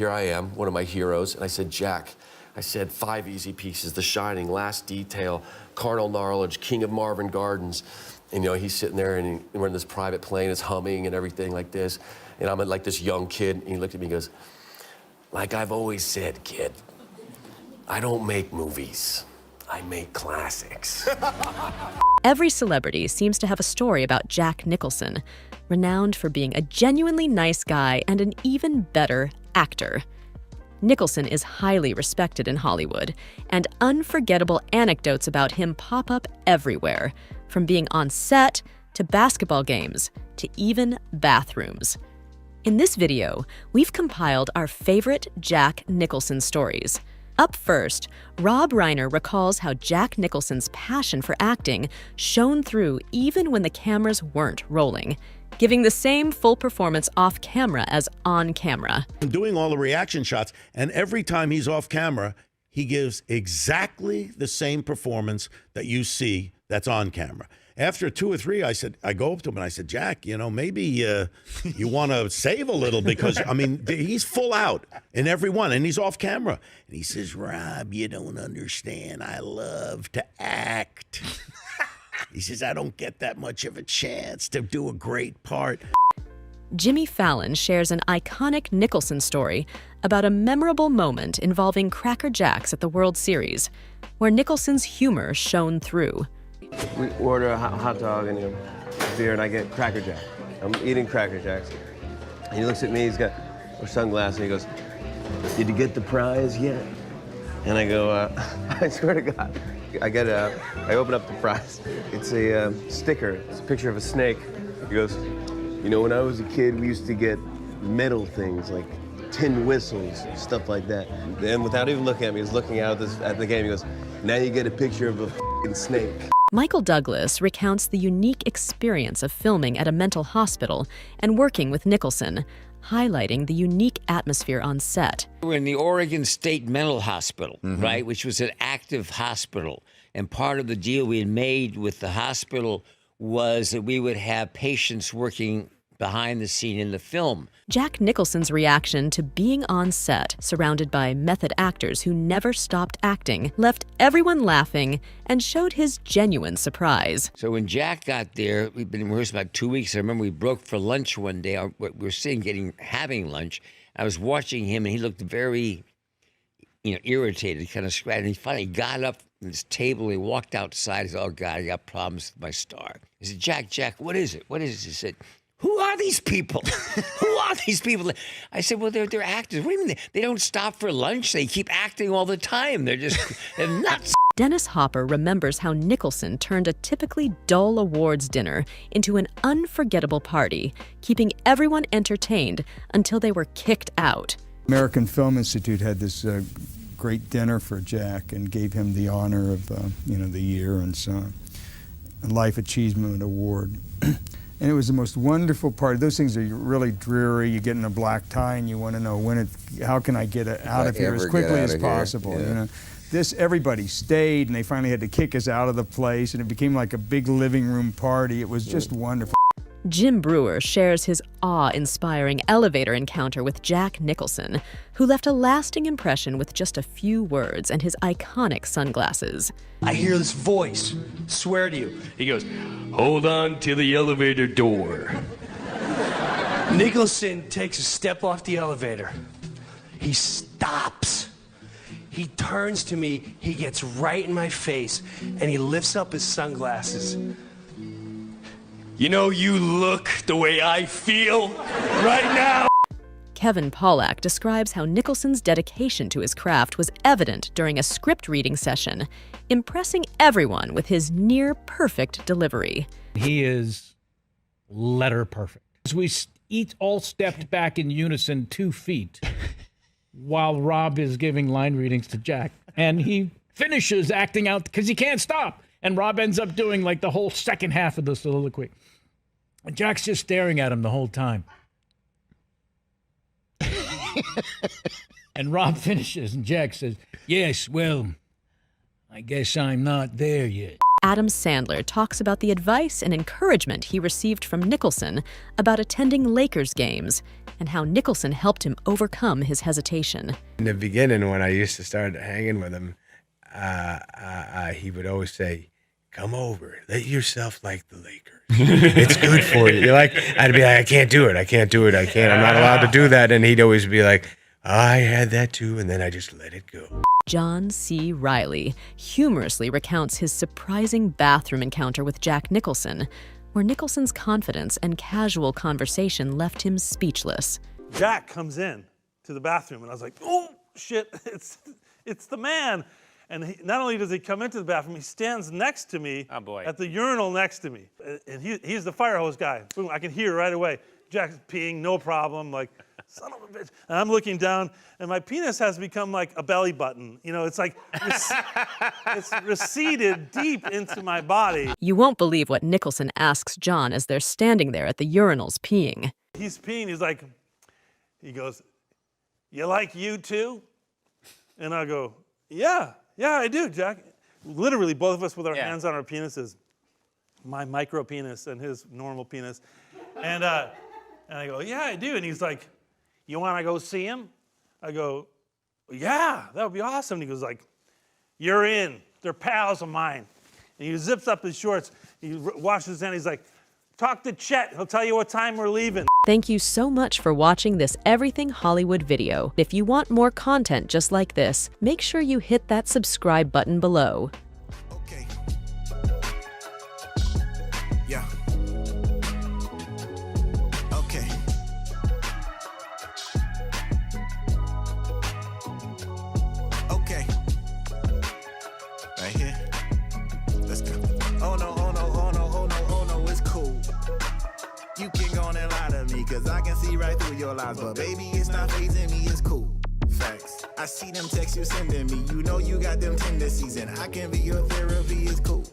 here I am, one of my heroes, and I said, Jack, I said 5 easy pieces, The Shining, Last Detail, Carnal Knowledge, King of Marvin Gardens. And, you know, he's sitting there and we're in this private plane, it's humming and everything like this. And I'm like this young kid, and he looked at me and goes, like I've always said, kid, I don't make movies, I make classics. Every celebrity seems to have a story about Jack Nicholson, renowned for being a genuinely nice guy and an even better actor. Nicholson is highly respected in Hollywood, and unforgettable anecdotes about him pop up everywhere, from being on set to basketball games to even bathrooms. In this video, we've compiled our favorite Jack Nicholson stories. Up first, Rob Reiner recalls how Jack Nicholson's passion for acting shone through even when the cameras weren't rolling, giving the same full performance off camera as on camera. I'm doing all the reaction shots, and every time he's off camera, he gives exactly the same performance that you see that's on camera. After 2 or 3, I go up to him and I said, Jack, you know, maybe you want to save a little because, I mean, he's full out in every one and he's off camera. And he says, Rob, you don't understand. I love to act. He says, I don't get that much of a chance to do a great part. Jimmy Fallon shares an iconic Nicholson story about a memorable moment involving Cracker Jacks at the World Series, where Nicholson's humor shone through. We order a hot dog and a beer, and I get Cracker Jack. I'm eating Cracker Jacks. And he looks at me, he's got a sunglasses, and he goes, did you get the prize yet? And I go, I swear to God. I open up the prize. It's a sticker, it's a picture of a snake. He goes, you know, when I was a kid, we used to get metal things like tin whistles, stuff like that. And without even looking at me, he's looking out at the game, he goes, now you get a picture of a f***ing snake. Michael Douglas recounts the unique experience of filming at a mental hospital and working with Nicholson, highlighting the unique atmosphere on set. We're in the Oregon State Mental Hospital, right, which was an active hospital. And part of the deal we had made with the hospital was that we would have patients working behind the scene in the film. Jack Nicholson's reaction to being on set, surrounded by method actors who never stopped acting, left everyone laughing and showed his genuine surprise. So when Jack got there, we'd been rehearsing about 2 weeks. I remember we broke for lunch one day. We were sitting having lunch. I was watching him, and he looked very, irritated, kind of scratched. And he finally got up from his table. He walked outside. He said, oh, God, I got problems with my star. I said, Jack, what is it? What is it? He said, who are these people? Who are these people? I said, well, they're actors. What do you mean? They don't stop for lunch. They keep acting all the time. They're nuts. Dennis Hopper remembers how Nicholson turned a typically dull awards dinner into an unforgettable party, keeping everyone entertained until they were kicked out. American Film Institute had this great dinner for Jack and gave him the honor of, the year and so on, a Life Achievement Award. And it was the most wonderful party. Those things are really dreary. You get in a black tie and you want to know how can I get out of here as quickly as possible. Yeah. Everybody stayed, and they finally had to kick us out of the place, and it became like a big living room party. It was just wonderful. Jim Brewer shares his awe-inspiring elevator encounter with Jack Nicholson, who left a lasting impression with just a few words and his iconic sunglasses. I hear this voice, swear to you. He goes, hold on to the elevator door. Nicholson takes a step off the elevator. He stops. He turns to me, he gets right in my face, and he lifts up his sunglasses. You know, you look the way I feel right now. Kevin Pollak describes how Nicholson's dedication to his craft was evident during a script reading session, impressing everyone with his near-perfect delivery. He is letter perfect. We each all stepped back in unison 2 feet while Rob is giving line readings to Jack. And he finishes acting out because he can't stop. And Rob ends up doing like the whole second half of the soliloquy. And Jack's just staring at him the whole time. And Rob finishes, and Jack says, yes, well, I guess I'm not there yet. Adam Sandler talks about the advice and encouragement he received from Nicholson about attending Lakers games and how Nicholson helped him overcome his hesitation. In the beginning, when I used to start hanging with him, he would always say, "Come over, let yourself like the Lakers. It's good for you." I'd be like, "I can't do it. I can't do it. I can't. I'm not allowed to do that." And he'd always be like, "I had that too," and then I just let it go. John C. Reilly humorously recounts his surprising bathroom encounter with Jack Nicholson, where Nicholson's confidence and casual conversation left him speechless. Jack comes in to the bathroom, and I was like, "Oh, shit, it's the man." And not only does he come into the bathroom, he stands next to me at the urinal next to me. And he's the fire hose guy. Boom, I can hear right away. Jack's peeing, no problem. Like, son of a bitch. And I'm looking down, and my penis has become like a belly button. You know, it's like, it's receded deep into my body. You won't believe what Nicholson asks John as they're standing there at the urinals peeing. He's peeing, he goes, "You like you too?" And I go, Yeah, I do, Jack. Literally, both of us with our hands on our penises. My micro penis and his normal penis. And I go, "Yeah, I do." And he's like, "You want to go see him?" I go, "Yeah, that would be awesome." And he goes like, "You're in. They're pals of mine." And he zips up his shorts. He washes his hands. He's like, "Talk to Chet. He'll tell you what time we're leaving." Thank you so much for watching this Everything Hollywood video. If you want more content just like this, make sure you hit that subscribe button below. Okay. Yeah. Okay. Okay. Right here. Let's go. Oh no, oh no, oh no, oh no, oh no, it's cool. You can go on and lie to me, cause I can see right through your lies. But baby, it's not fazing me, it's cool. Facts. I see them texts you sending me. You know you got them tendencies, and I can be your therapy, it's cool.